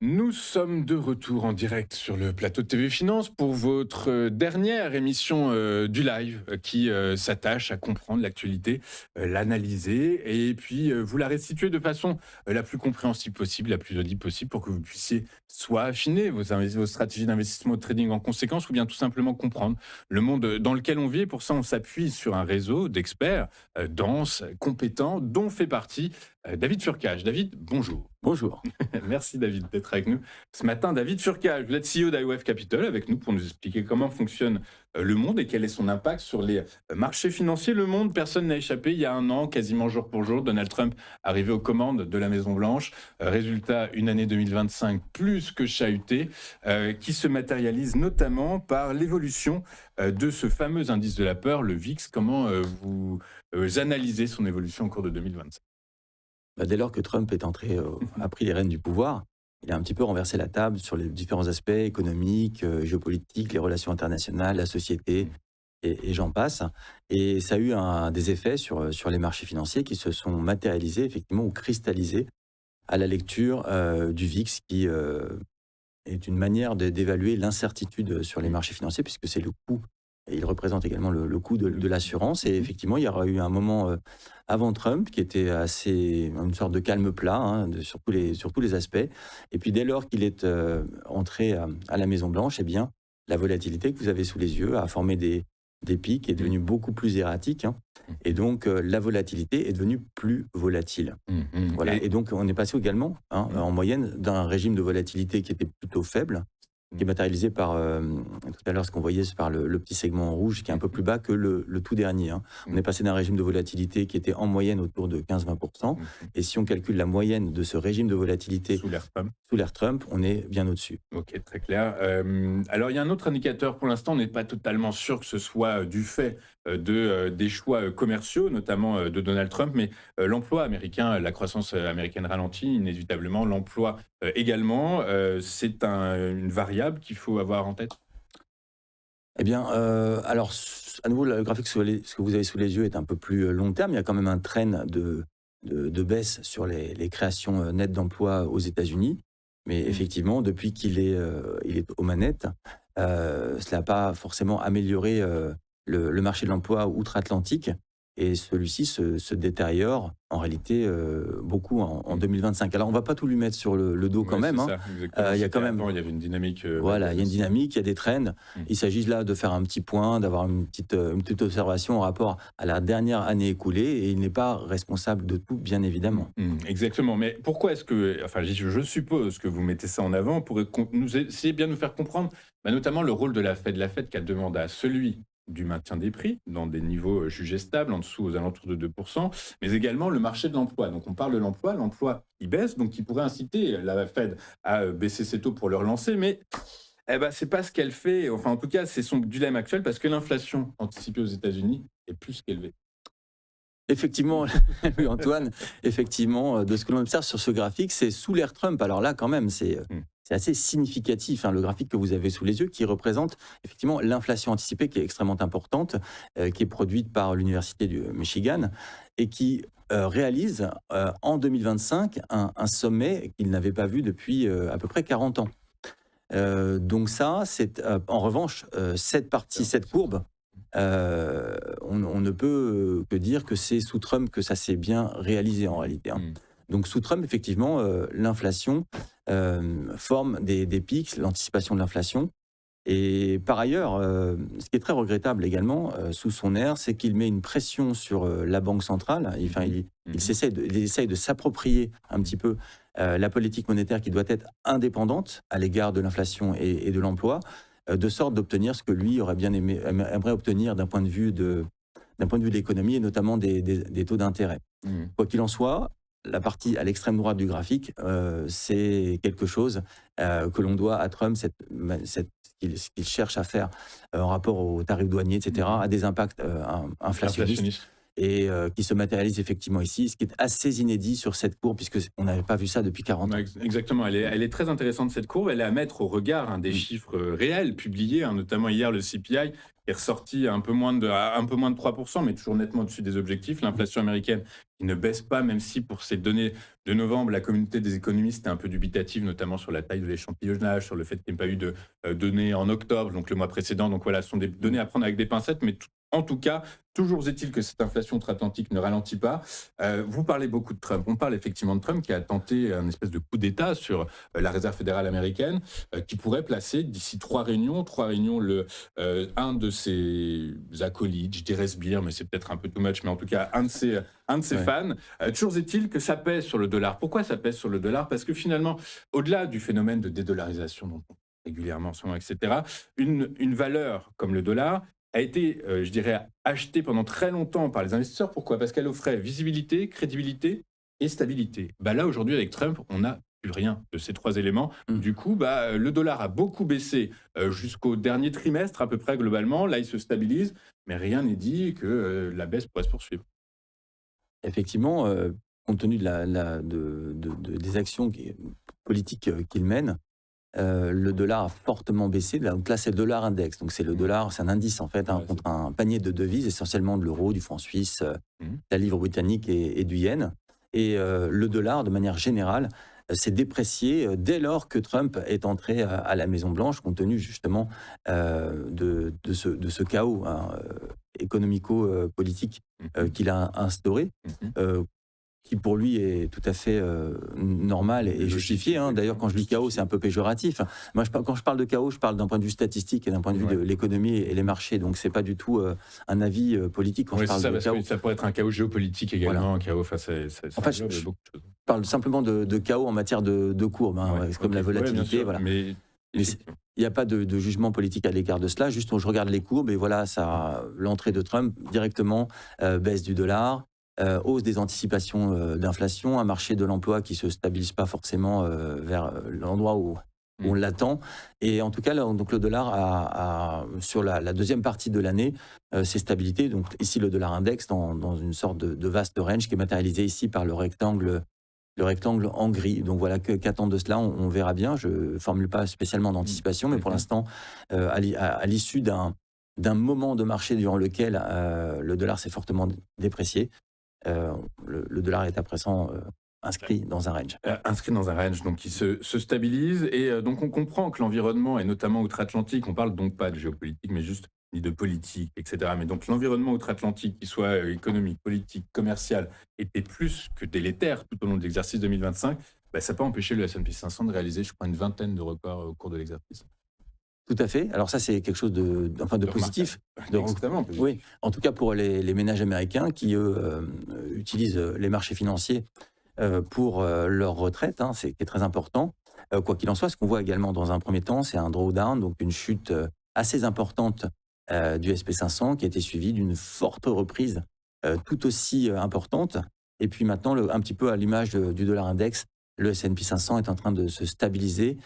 Nous sommes de retour en direct sur le plateau de TV Finance pour votre dernière émission du live qui s'attache à comprendre l'actualité, l'analyser et puis vous la restituer de façon la plus compréhensible possible, la plus audible possible pour que vous puissiez soit affiner vos stratégies d'investissement au trading en conséquence ou bien tout simplement comprendre le monde dans lequel on vit. Et pour ça, on s'appuie sur un réseau d'experts denses, compétents, dont fait partie David Furcage. David, bonjour. Bonjour. Merci David d'être avec nous ce matin. David Furcage, vous êtes CEO d'IOF Capital avec nous pour nous expliquer comment fonctionne le monde et quel est son impact sur les marchés financiers. Le monde, personne n'a échappé. Il y a un an, quasiment jour pour jour, Donald Trump arrivé aux commandes de la Maison-Blanche. Résultat, une année 2025 plus que chahutée, qui se matérialise notamment par l'évolution de ce fameux indice de la peur, le VIX. Comment vous analysez son évolution au cours de 2025? Dès lors que Trump est entré, a pris les rênes du pouvoir, il a un petit peu renversé la table sur les différents aspects économiques, géopolitiques, les relations internationales, la société, et j'en passe. Et ça a eu des effets sur les marchés financiers qui se sont matérialisés effectivement ou cristallisés à la lecture du VIX qui est une manière d'évaluer l'incertitude sur les marchés financiers puisque c'est le coût. Et il représente également le coût de l'assurance. Et effectivement, il y aura eu un moment avant Trump qui était assez une sorte de calme plat sur tous les aspects. Et puis dès lors qu'il est entré à la Maison-Blanche, eh bien, la volatilité que vous avez sous les yeux a formé des pics, est devenue beaucoup plus erratique. Et donc, la volatilité est devenue plus volatile. Voilà. Et donc, on est passé également, en moyenne, d'un régime de volatilité qui était plutôt faible, qui est matérialisé par, tout à l'heure, ce qu'on voyait, c'est par le petit segment rouge, qui est un peu plus bas que le tout dernier. On est passé d'un régime de volatilité qui était en moyenne autour de 15-20%. Et si on calcule la moyenne de ce régime de volatilité sous l'ère Trump, on est bien au-dessus. Ok, très clair. Alors, il y a un autre indicateur. Pour l'instant, on n'est pas totalement sûr que ce soit du fait des choix commerciaux, notamment de Donald Trump, mais l'emploi américain, la croissance américaine ralentit inévitablement, l'emploi également. C'est une variable qu'il faut avoir en tête. Eh bien, alors, à nouveau, le graphique, ce que vous avez sous les yeux est un peu plus long terme. Il y a quand même un trend de baisse sur les créations nettes d'emplois aux États-Unis. Mais effectivement, depuis il est aux manettes, cela n'a pas forcément amélioré le marché de l'emploi outre-Atlantique. Et celui-ci se détériore en réalité beaucoup en 2025. Alors, on ne va pas tout lui mettre sur le dos quand même. Ça, exactement. Il y a quand même, avant, il y avait une dynamique. voilà, il y a une dynamique, il y a des trends. Il s'agit là de faire un petit point, d'avoir une petite observation en rapport à la dernière année écoulée. Et il n'est pas responsable de tout, bien évidemment. Exactement. Mais pourquoi est-ce que, enfin, je suppose que vous mettez ça en avant pour nous essayer bien de nous faire comprendre, notamment le rôle de la Fed. La Fed qui a demandé à celui du maintien des prix dans des niveaux jugés stables, en dessous aux alentours de 2%, mais également le marché de l'emploi. Donc on parle de l'emploi il baisse, donc qui pourrait inciter la Fed à baisser ses taux pour le relancer, mais c'est pas ce qu'elle fait, enfin en tout cas c'est son dilemme actuel parce que l'inflation anticipée aux États-Unis est plus qu'élevée. Effectivement, oui, Antoine, effectivement, de ce que l'on observe sur ce graphique, c'est sous l'ère Trump. Alors là, quand même, c'est assez significatif, le graphique que vous avez sous les yeux, qui représente effectivement l'inflation anticipée, qui est extrêmement importante, qui est produite par l'Université du Michigan, et qui réalise en 2025 un sommet qu'il n'avait pas vu depuis à peu près 40 ans. Donc ça, c'est en revanche, cette courbe, on ne peut que dire que c'est sous Trump que ça s'est bien réalisé en réalité. Donc sous Trump, effectivement, l'inflation forme des pics, l'anticipation de l'inflation. Et par ailleurs, ce qui est très regrettable également sous son ère, c'est qu'il met une pression sur la Banque centrale. Il essaye de s'approprier un petit peu la politique monétaire qui doit être indépendante à l'égard de l'inflation et de l'emploi, de sorte d'obtenir ce que lui aimerait obtenir d'un point de vue de l'économie et notamment des taux d'intérêt. Quoi qu'il en soit, la partie à l'extrême droite du graphique, c'est quelque chose que l'on doit à Trump, ce qu'il cherche à faire en rapport aux tarifs douaniers, etc., a des impacts inflationnistes. et qui se matérialise effectivement ici, ce qui est assez inédit sur cette courbe, puisqu'on n'avait pas vu ça depuis 40 ans. Ouais, exactement, elle est très intéressante cette courbe, elle est à mettre au regard des chiffres réels publiés, notamment hier le CPI qui est ressorti à un peu moins de 3%, mais toujours nettement au-dessus des objectifs. L'inflation américaine qui ne baisse pas, même si pour ces données de novembre, la communauté des économistes était un peu dubitative, notamment sur la taille de l'échantillonnage, sur le fait qu'il n'y ait pas eu de données en octobre, donc le mois précédent. Donc voilà, ce sont des données à prendre avec des pincettes, mais en tout cas, toujours est-il que cette inflation outre-Atlantique ne ralentit pas. Vous parlez beaucoup de Trump. On parle effectivement de Trump qui a tenté un espèce de coup d'État sur la Réserve fédérale américaine, qui pourrait placer d'ici 3 réunions, un de ses acolytes, je dirais sbires, mais c'est peut-être un peu too much, mais en tout cas un de ses Ouais. fans. Toujours est-il que ça pèse sur le dollar. Pourquoi ça pèse sur le dollar? Parce que finalement, au-delà du phénomène de dédollarisation dont on parle régulièrement en ce moment, etc., une valeur comme le dollar a été, je dirais, achetée pendant très longtemps par les investisseurs. Pourquoi? Parce qu'elle offrait visibilité, crédibilité et stabilité. Bah là, aujourd'hui, avec Trump, on n'a plus rien de ces 3 éléments. Mmh. Du coup, le dollar a beaucoup baissé jusqu'au dernier trimestre, à peu près globalement. Là, il se stabilise, mais rien n'est dit que la baisse pourrait se poursuivre. Effectivement, compte tenu des actions politiques qu'il mène, le dollar a fortement baissé. Donc là, c'est le dollar index. Donc c'est le dollar, c'est un indice en fait, Ouais, contre un panier de devises, essentiellement de l'euro, du franc suisse, la livre britannique et du yen. Et le dollar, de manière générale, s'est déprécié dès lors que Trump est entré à la Maison-Blanche, compte tenu justement de ce chaos économico-politique Mhm. qu'il a instauré. Mhm. euh, qui pour lui est tout à fait normal et Logique, justifié. Hein. D'ailleurs, quand je dis chaos, c'est un peu péjoratif. Moi, quand je parle de chaos, je parle d'un point de vue statistique et d'un point de vue de Ouais. l'économie et les marchés. Donc, c'est pas du tout un avis politique quand Oui, je c'est parle ça, de parce que chaos. ça pourrait être un chaos géopolitique Voilà. également, un chaos, enfin, ça En fait, englobe je beaucoup de choses. parle simplement de chaos en matière de courbe, hein. Ouais, C'est comme ok. la Ouais, bien volatilité. sûr, Voilà. mais Mais effectivement. il n'y a pas de jugement politique à l'égard de cela. Juste, je regarde les courbes et voilà, l'entrée de Trump directement, baisse du dollar, hausse des anticipations d'inflation, un marché de l'emploi qui ne se stabilise pas forcément vers l'endroit où on Mm. l'attend. Et en tout cas, là, donc le dollar sur la deuxième partie de l'année, s'est stabilisé. Donc ici, le dollar index dans une sorte de vaste range qui est matérialisé ici par le rectangle en gris. Donc voilà, qu'attendre de cela, on verra bien. Je ne formule pas spécialement Mm. d'anticipation, mais pour Mhm. l'instant, à l'issue d'un moment de marché durant lequel le dollar s'est fortement déprécié, le dollar est à présent inscrit dans un range. Inscrit dans un range donc qui se stabilise et donc on comprend que l'environnement et notamment outre-Atlantique, on parle donc pas de géopolitique mais juste ni de politique, etc. Mais donc l'environnement outre-Atlantique, qu'il soit économique, politique, commercial, était plus que délétère tout au long de l'exercice 2025. Ça n'a pas empêché le S&P 500 de réaliser, je crois, une vingtaine de records au cours de l'exercice. Tout à fait. Alors ça, c'est quelque chose de positif. Extrêmement Oui, positif. en tout cas pour les ménages américains qui, eux, utilisent les marchés financiers pour leur retraite, hein, c'est qui est très important. Quoi qu'il en soit, ce qu'on voit également dans un premier temps, c'est un drawdown, donc une chute assez importante du SP500 qui a été suivie d'une forte reprise tout aussi importante. Et puis maintenant, un petit peu à l'image du dollar index, le S&P 500 est en train de se stabiliser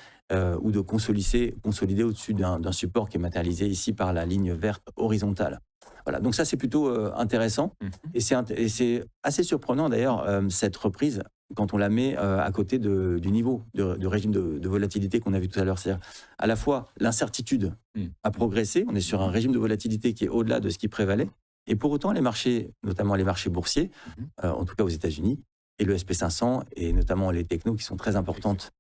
ou de consolider au-dessus d'un support qui est matérialisé ici par la ligne verte horizontale. Voilà, donc ça c'est plutôt intéressant Mhm. et c'est assez surprenant d'ailleurs cette reprise quand on la met à côté du niveau de régime de volatilité qu'on a vu tout à l'heure. C'est-à-dire à la fois l'incertitude Mhm. a progressé, on est sur un régime de volatilité qui est au-delà de ce qui prévalait, et pour autant les marchés, notamment les marchés boursiers, Mhm. en tout cas aux États-Unis, et le SP500 et notamment les technos qui sont très importantes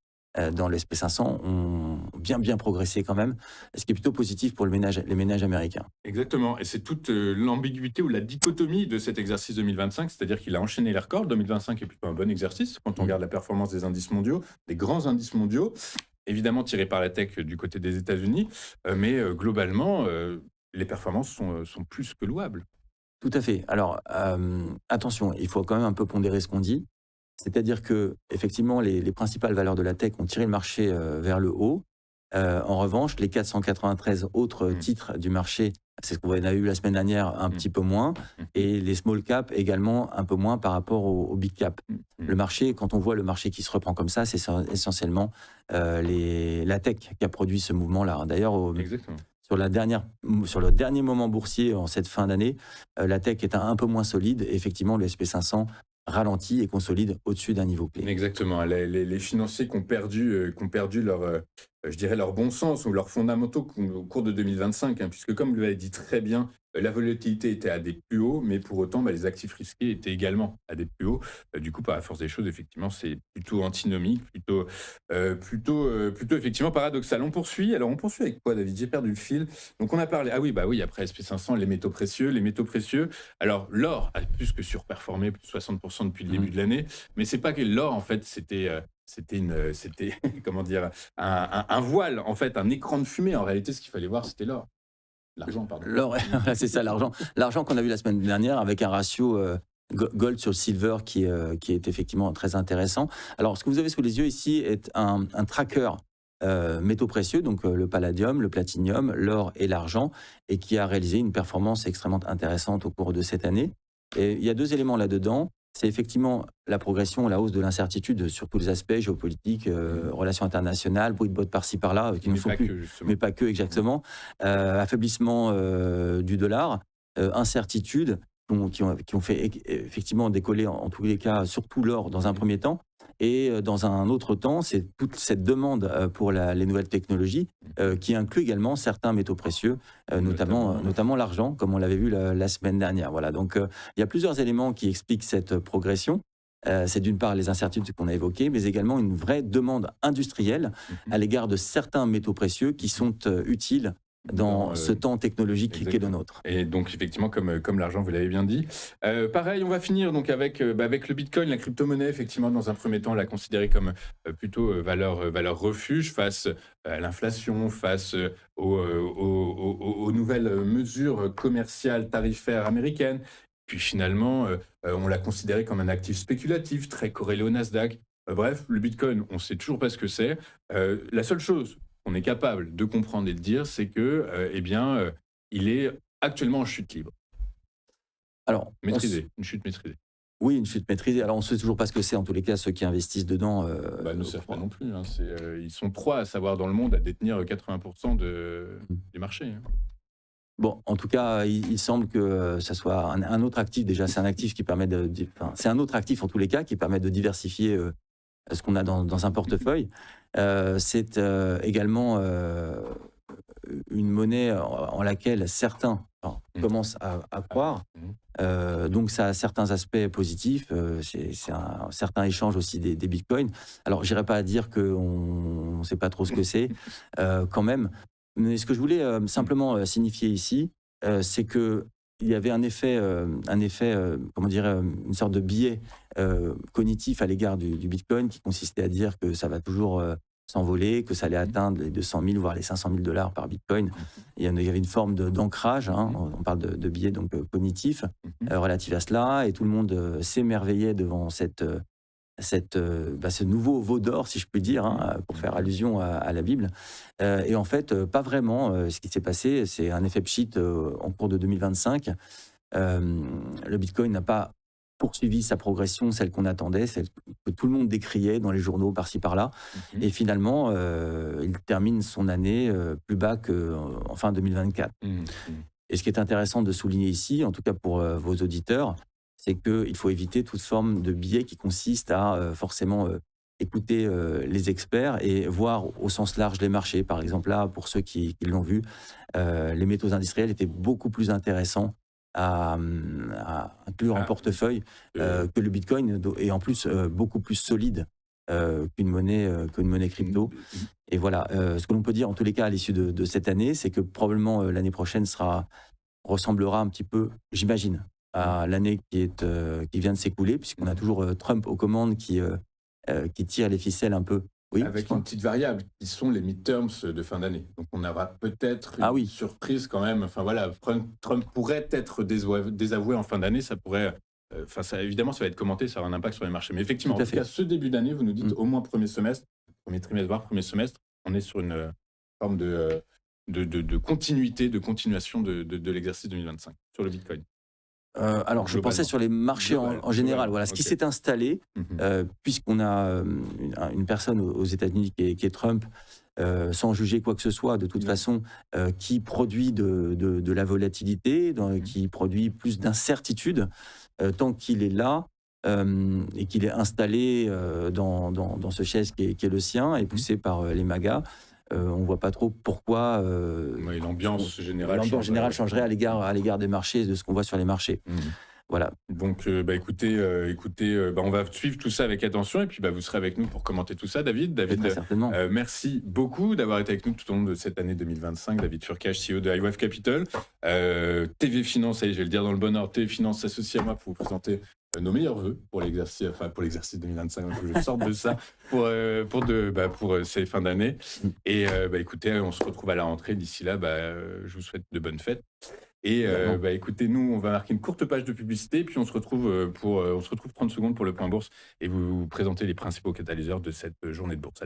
dans le SP500 ont bien progressé quand même, ce qui est plutôt positif pour les ménages américains. Exactement, et c'est toute l'ambiguïté ou la dichotomie de cet exercice 2025, c'est-à-dire qu'il a enchaîné les records. 2025 est plutôt un bon exercice quand on Mm. regarde la performance des indices mondiaux, des grands indices mondiaux, évidemment tirés par la tech du côté des États-Unis, mais globalement, les performances sont plus que louables. Tout à fait. Alors attention, il faut quand même un peu pondérer ce qu'on dit. C'est-à-dire que effectivement, les principales valeurs de la tech ont tiré le marché vers le haut. En revanche, les 493 autres Mm. titres du marché, c'est ce qu'on a eu la semaine dernière, un Mm. petit peu moins, Mhm. et les small cap également un peu moins par rapport au big cap. Mm. Le marché, quand on voit le marché qui se reprend comme ça, c'est essentiellement la tech qui a produit ce mouvement-là. D'ailleurs, Exactement. sur le dernier moment boursier en cette fin d'année, la tech est un peu moins solide. Et effectivement, le SP500 ralentit et consolide au-dessus d'un niveau clé. Exactement. Les financiers qui ont perdu leur, je dirais leur bon sens ou leurs fondamentaux au cours de 2025, hein, puisque comme vous l'avez dit très bien, la volatilité était à des plus hauts, mais pour autant, les actifs risqués étaient également à des plus hauts. Du coup, par la force des choses, effectivement, c'est plutôt antinomique, plutôt effectivement paradoxal. On poursuit. Alors, on poursuit avec quoi, David? J'ai perdu le fil. Donc, on a parlé. Ah oui, bah oui, après SP500, les métaux précieux, les métaux précieux. Alors, l'or a plus que surperformé, plus de 60% depuis le début de l'année. Mais c'est pas que l'or, en fait, c'était comment dire, un voile, en fait, un écran de fumée. En réalité, ce qu'il fallait voir, c'était l'or. L'argent, pardon. L'or, voilà, c'est ça, l'argent. L'argent qu'on a vu la semaine dernière avec un ratio gold sur silver qui est effectivement très intéressant. Alors, ce que vous avez sous les yeux ici est un tracker métaux précieux, donc le palladium, le platinium, l'or et l'argent, et qui a réalisé une performance extrêmement intéressante au cours de cette année. Et il y a deux éléments là-dedans. C'est effectivement la progression, la hausse de l'incertitude sur tous les aspects géopolitiques, relations internationales, bruit de bottes par-ci par-là, qui ne Mais sont pas plus, que, justement. mais pas que exactement, affaiblissement du dollar, incertitude qui ont fait effectivement décoller en tous les cas, surtout l'or dans un premier temps. Et dans un autre temps, c'est toute cette demande pour les nouvelles technologies qui inclut également certains métaux précieux, notamment l'argent, comme on l'avait vu la semaine dernière. Voilà, donc il y a plusieurs éléments qui expliquent cette progression. C'est d'une part les incertitudes qu'on a évoquées, mais également une vraie demande industrielle à l'égard de certains métaux précieux qui sont utiles dans ce temps technologique qui est le nôtre. Et donc, effectivement, comme l'argent, vous l'avez bien dit. Pareil, on va finir donc avec le Bitcoin, la crypto-monnaie. Effectivement, dans un premier temps, on l'a considéré comme plutôt valeur refuge face à l'inflation, face aux nouvelles mesures commerciales tarifaires américaines. Puis finalement, on l'a considéré comme un actif spéculatif, très corrélé au Nasdaq. Bref, le Bitcoin, on ne sait toujours pas ce que c'est. La seule chose qu'on est capable de comprendre et de dire, c'est que, il est actuellement en chute libre. Alors, Maîtrisée, une chute maîtrisée. Oui, une chute maîtrisée. Alors, on ne sait toujours pas ce que c'est, en tous les cas, ceux qui investissent dedans. Ne savent pas non plus. Hein. Ils sont trois à savoir dans le monde à détenir 80% du marché. Hein. Bon, en tout cas, il semble que ça soit un autre actif. Déjà, c'est un actif qui permet c'est un autre actif, en tous les cas, qui permet de diversifier ce qu'on a dans un portefeuille. C'est également une monnaie en laquelle certains commencent à croire. Donc, ça a certains aspects positifs. C'est un certain échange aussi des bitcoins. Alors, je n'irai pas à dire qu'on ne sait pas trop ce que c'est, quand même. Mais ce que je voulais simplement signifier ici, c'est que il y avait un effet, comment dire, une sorte de biais cognitif à l'égard du Bitcoin qui consistait à dire que ça va toujours s'envoler, que ça allait atteindre les 200 000 voire les 500 000 $ par Bitcoin. Il y avait une forme d'ancrage, hein, on parle de biais donc cognitif relatif à cela, et tout le monde s'émerveillait devant ce nouveau veau d'or, si je puis dire, hein, pour faire allusion à la Bible. Et en fait, pas vraiment. Ce qui s'est passé, c'est un effet pchit en cours de 2025. Le Bitcoin n'a pas poursuivi sa progression, celle qu'on attendait, celle que tout le monde décriait dans les journaux par-ci par-là. Et finalement, il termine son année plus bas qu'en fin 2024. Et ce qui est intéressant de souligner ici, en tout cas pour vos auditeurs, c'est qu'il faut éviter toute forme de biais qui consiste à forcément écouter les experts et voir au sens large les marchés. Par exemple, là, pour ceux qui l'ont vu, les métaux industriels étaient beaucoup plus intéressants à inclure en portefeuille que le Bitcoin, et en plus beaucoup plus solide qu'une monnaie crypto. Et voilà, ce que l'on peut dire en tous les cas à l'issue de cette année, c'est que probablement l'année prochaine ressemblera un petit peu, j'imagine, à l'année qui vient de s'écouler, puisqu'on a toujours Trump aux commandes qui tire les ficelles un peu. Oui, avec une petite variable qui sont les midterms de fin d'année. Donc on aura peut-être une surprise quand même. Enfin voilà, Trump pourrait être désavoué en fin d'année. Ça pourrait, évidemment, ça va être commenté, ça aura un impact sur les marchés. Mais effectivement, en tout cas, ce début d'année, vous nous dites au moins premier trimestre, voire premier semestre, on est sur une forme de continuité, de continuation de l'exercice 2025 sur le Bitcoin. Alors, je pensais globalement? sur les marchés en général. Globalement, Voilà, ce qui OK. s'est installé, Mmh. puisqu'on a une personne aux États-Unis qui est Trump, sans juger quoi que ce soit, de toute Mmh. façon, qui produit de la volatilité, Mmh. qui produit plus d'incertitude, tant qu'il est là et qu'il est installé dans ce chaise qui est le sien et Mmh. poussé par les MAGA, on ne voit pas trop pourquoi Oui, l'ambiance générale l'ambiance changerait, générale ouais. changerait à l'égard des marchés, de ce qu'on voit sur les marchés. Mmh. Voilà. Donc, bah, écoutez, bah, on va suivre tout ça avec attention et puis, bah, vous serez avec nous pour commenter tout ça, David. Mais très David, certainement. merci beaucoup d'avoir été avec nous tout au long de cette année 2025. David Furcage, CEO de iWave Capital. TV Finance, allez, je vais le dire dans le bon ordre, TV Finance s'associe à moi pour vous présenter nos meilleurs vœux pour l'exercice 2025. Donc, je sorte de ça pour ces fins d'année. Mmh. Et bah, écoutez, on se retrouve à la rentrée. D'ici là, bah, je vous souhaite de bonnes fêtes. Et Également. bah, écoutez, nous, on va marquer une courte page de publicité, puis on se retrouve, on se retrouve 30 secondes pour le point bourse et vous présenter les principaux catalyseurs de cette journée de bourse.